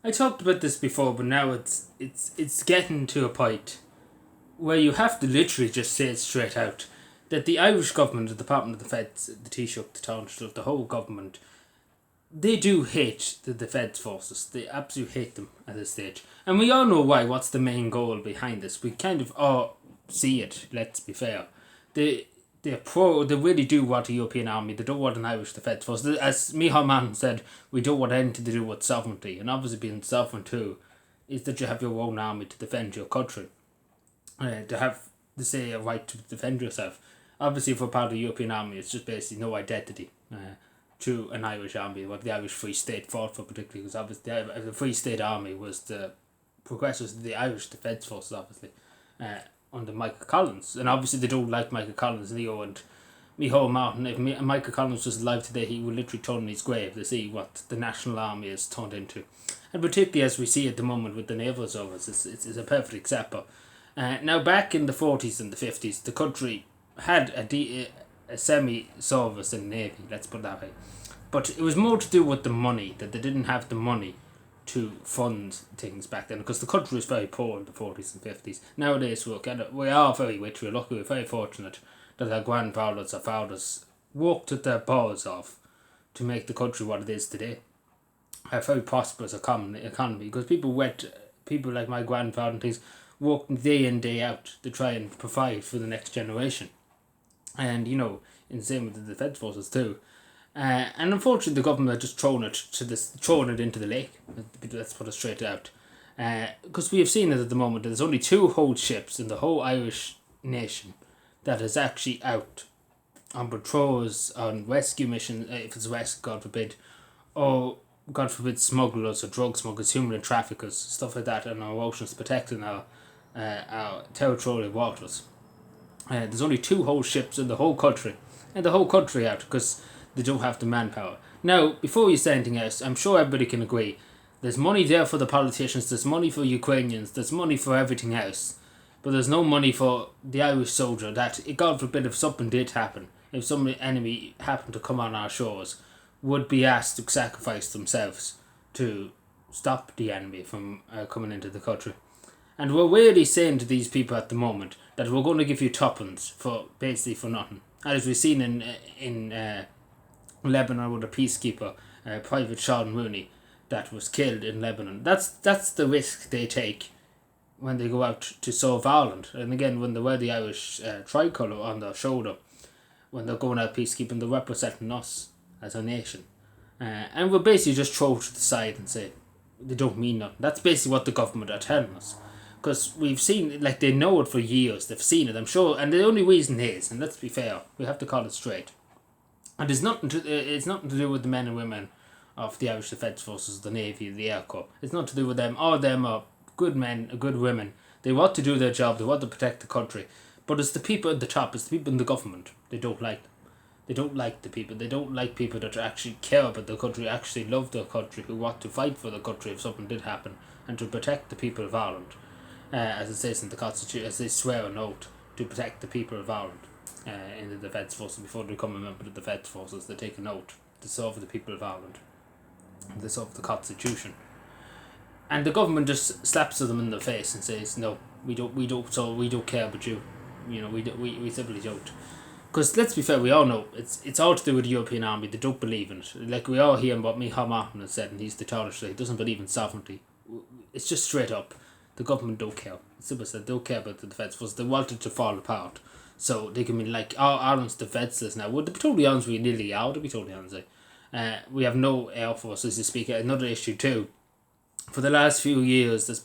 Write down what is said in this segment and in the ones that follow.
I talked about this before, but now it's getting to a point where you have to literally just say it straight out that the Irish government, the Department of the Feds, the Taoiseach, the Taoiseach, the whole government, they do hate the Defence Forces. They absolutely hate them at this stage. And we all know why. What's the main goal behind this? We kind of all see it, let's be fair. They really do want a European army. They don't want an Irish Defence Force. As Micheál Martin said, we don't want anything to do with sovereignty. And obviously being sovereign too is that you have your own army to defend your country. To have, to say, a right to defend yourself. Obviously, for part of the European army, it's just basically no identity to an Irish army, what the Irish Free State fought for particularly, because obviously the Free State Army was the progressors of the Irish Defence Forces, obviously, under Michael Collins. And obviously they don't like Michael Collins, Leo and Micheál Martin. If Michael Collins was alive today, he would literally turn in his grave to see what the National Army has turned into. And particularly as we see at the moment with the naval service, it's a perfect example. Now, back in the 40s and the 50s, the country had a semi-service in the Navy, let's put it that way. But it was more to do with the money, that they didn't have the money to fund things back then, because the country was very poor in the 40s and 50s. Nowadays, we are very rich, we're lucky, we're very fortunate that our grandfathers, our fathers, worked at their balls off to make the country what it is today. A very prosperous economy, because people like my grandfather and things, worked day in, day out to try and provide for the next generation. And, in the same with the Defence Forces too. And unfortunately, the government had just thrown it into the lake. Let's put it straight out. Because we have seen it at the moment, there's only 2 whole ships in the whole Irish nation that is actually out on patrols, on rescue missions, if it's rescue, God forbid, or God forbid smugglers or drug smugglers, human traffickers, stuff like that, and our oceans protecting our territorial waters. There's only 2 whole ships in the whole country, and the whole country out because they don't have the manpower. Now, before you say anything else, I'm sure everybody can agree, there's money there for the politicians, there's money for Ukrainians, there's money for everything else, but there's no money for the Irish soldier that, God forbid, if something did happen, if some enemy happened to come on our shores, would be asked to sacrifice themselves to stop the enemy from coming into the country. And we're really saying to these people at the moment that we're going to give you tuppence for basically for nothing. As we've seen in Lebanon with a peacekeeper, Private Sean Mooney, that was killed in Lebanon. That's the risk they take when they go out to serve Ireland. And again, when they wear the Irish tricolour on their shoulder, when they're going out peacekeeping, they're representing us as a nation. And we'll basically just throw it to the side and say they don't mean nothing. That's basically what the government are telling us. Because we've seen, they know it for years, they've seen it, I'm sure, and the only reason is, and let's be fair, we have to call it straight, and it's nothing to do with the men and women of the Irish Defence Forces, the Navy, the Air Corps. It's not to do with them. All of them are good men, good women. They want to do their job, they want to protect the country, but it's the people at the top, it's the people in the government, they don't like them. They don't like the people. They don't like people that actually care about the country, actually love their country, who want to fight for the country if something did happen, and to protect the people of Ireland. As it says in the Constitution, as they swear an oath to protect the people of Ireland in the Defence Forces. Before they become a member of the Defence Forces, they take an oath to serve the people of Ireland. They serve the Constitution. And the government just slaps them in the face and says, no, we don't care about you. We simply don't. Because let's be fair, we all know it's all to do with the European army. They don't believe in it. Like we all hear what Micheál Martin has said, and he's the Taoiseach. He doesn't believe in sovereignty. It's just straight up. The government don't care. Simple as that. They don't care about the defence force. They want it to fall apart. So they can be like, oh, Ireland's defenceless now. Well, to be totally honest, we nearly are, to be totally honest. We have no air force, as you speak. Another issue too. For the last few years, it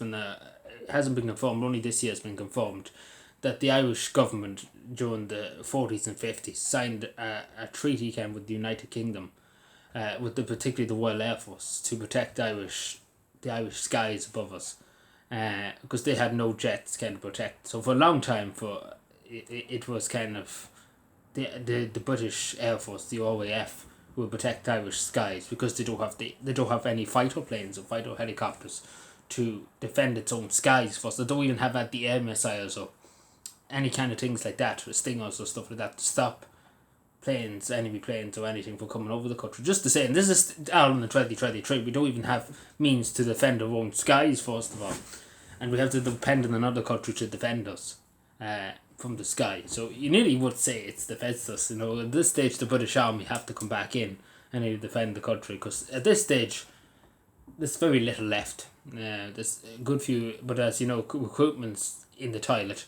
hasn't been confirmed, only this year has been confirmed, that the Irish government during the 40s and 50s signed a treaty with the United Kingdom, particularly the Royal Air Force, to protect the Irish skies above us. Because they had no jets to protect. So for a long time, it was the British Air Force, the RAF, who would protect Irish skies because they don't have any fighter planes or fighter helicopters to defend its own skies. First, they don't even have anti-air missiles or any kind of things like that, or stingers or stuff like that to stop enemy planes or anything from coming over the country. Just the same, this is Ireland in 2023. We don't even have means to defend our own skies, first of all. And we have to depend on another country to defend us from the sky. So you nearly would say it's defenceless. At this stage, the British Army have to come back in and defend the country. Because at this stage, there's very little left. There's a good few, but as you know, recruitment's in the toilet.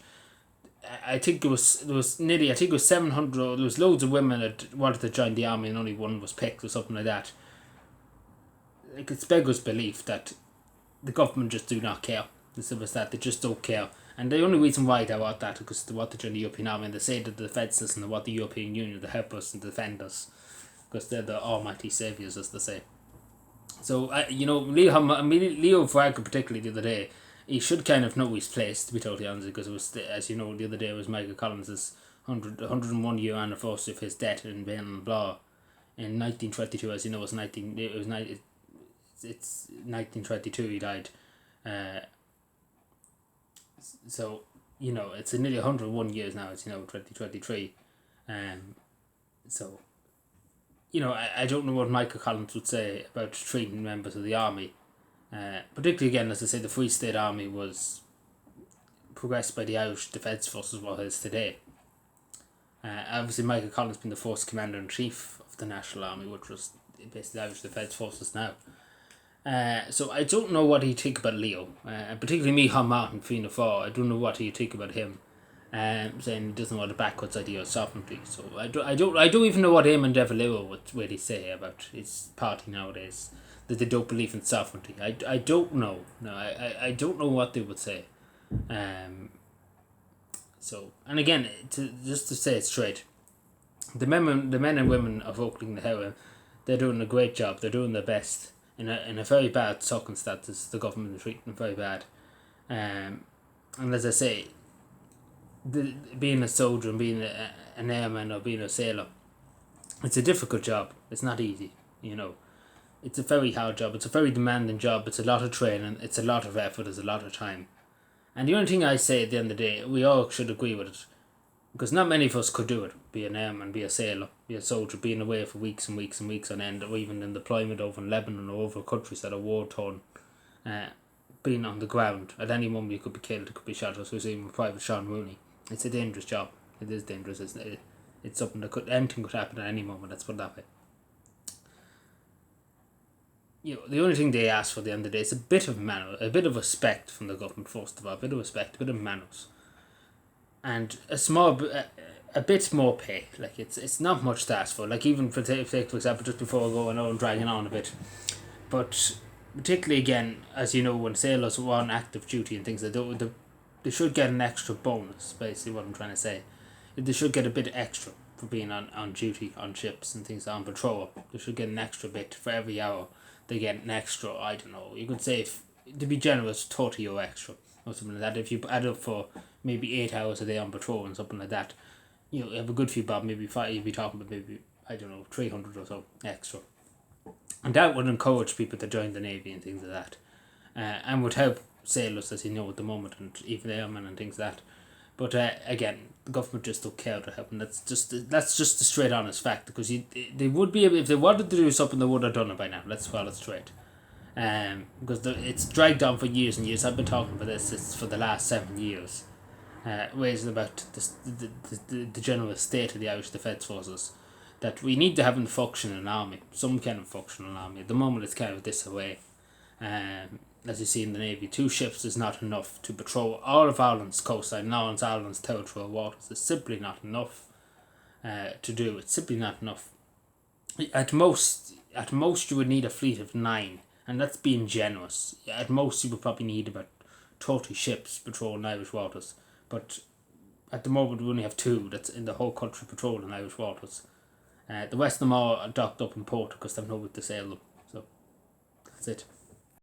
I think there was 700. There was loads of women that wanted to join the army and only one was picked or something like that. Like, it's beggars belief that the government just do not care. The simple as that, they just don't care. And the only reason why they want that is because they want to join the European Army and they say that the defence us and they want the European Union to help us and defend us. Because they're the almighty saviours, as they say. So, Leo Varadkar particularly the other day, he should kind of know his place, to be totally honest, because it was, as you know, the other day was Michael Collins' 101 year anniversary of his death in Bannockblower in 1922. As you know, it's 1922 he died. So, it's nearly 101 years now, it's, 2023. So, I don't know what Michael Collins would say about treating members of the army. Particularly again, as I say, the Free State Army was progressed by the Irish Defence Forces, what it is today. Obviously, Michael Collins being the first Commander-in-Chief of the National Army, which was basically the Irish Defence Forces now. So I don't know what he'd think about Leo, particularly Micheál Martin, Fianna Fáil. I don't know what he'd think about him, saying he doesn't want a backwards idea of sovereignty. So I don't even know what Eamon De Valera would he say about his party nowadays, that they don't believe in sovereignty. I don't know. No, I don't know what they would say. So, and again, just to say it straight, the men and women of Oakland Heron, they're doing a great job. They're doing their best in a very bad circumstances. The government is treating them very bad. And as I say, being a soldier and being an airman or being a sailor, it's a difficult job. It's not easy, It's a very hard job. It's a very demanding job. It's a lot of training. It's a lot of effort. It's a lot of time. And the only thing I say at the end of the day, we all should agree with it. Because not many of us could do it. Be an airman, be a sailor, be a soldier, being away for weeks and weeks and weeks on end, or even in deployment over in Lebanon or over countries that are war-torn. Being on the ground. At any moment you could be killed, you could be shot, as we see with Private Sean Rooney. It's a dangerous job. It is dangerous. It's something that anything could happen at any moment, let's put it that way. The only thing they ask for at the end of the day is a bit of manners, a bit of respect from the government, first of all, a bit of respect, a bit of manners. And a bit more pay. Like, it's not much to ask for. Like, even for example, just before I go, I know I'm dragging on a bit, but particularly again, as you know, when sailors are on active duty and things, they should get an extra bonus, basically what I'm trying to say. They should get a bit extra for being on duty on ships and things, on patrol. They should get an extra bit for every hour. They get an extra, I don't know, you could say, to be generous, 30 euro extra or something like that. If you add up for maybe 8 hours a day on patrol and something like that, you have a good few bob, maybe 5, you'd be talking about maybe, I don't know, 300 or so extra. And that would encourage people to join the Navy and things like that. And would help sailors, as you know, at the moment, and even airmen and things like that. But again, the government just don't care to help, and that's just a straight honest fact, because they would be able, if they wanted to do something, they would have done it by now. Let's call it straight. Because it's dragged on for years and years. I've been talking about this for the last 7 years, raising about the general state of the Irish Defence Forces, that we need to have a functioning army, some kind of functional army. At the moment, it's kind of disarray. As you see in the Navy, 2 ships is not enough to patrol all of Ireland's coastline, Ireland's territorial waters. It's simply not enough to do. It's simply not enough. At most you would need a fleet of 9, and that's being generous. At most you would probably need about 30 ships patrolling Irish waters. But at the moment we only have 2 that's in the whole country patrolling Irish waters. The rest of them are docked up in port because they've nowhere to sail them. So that's it.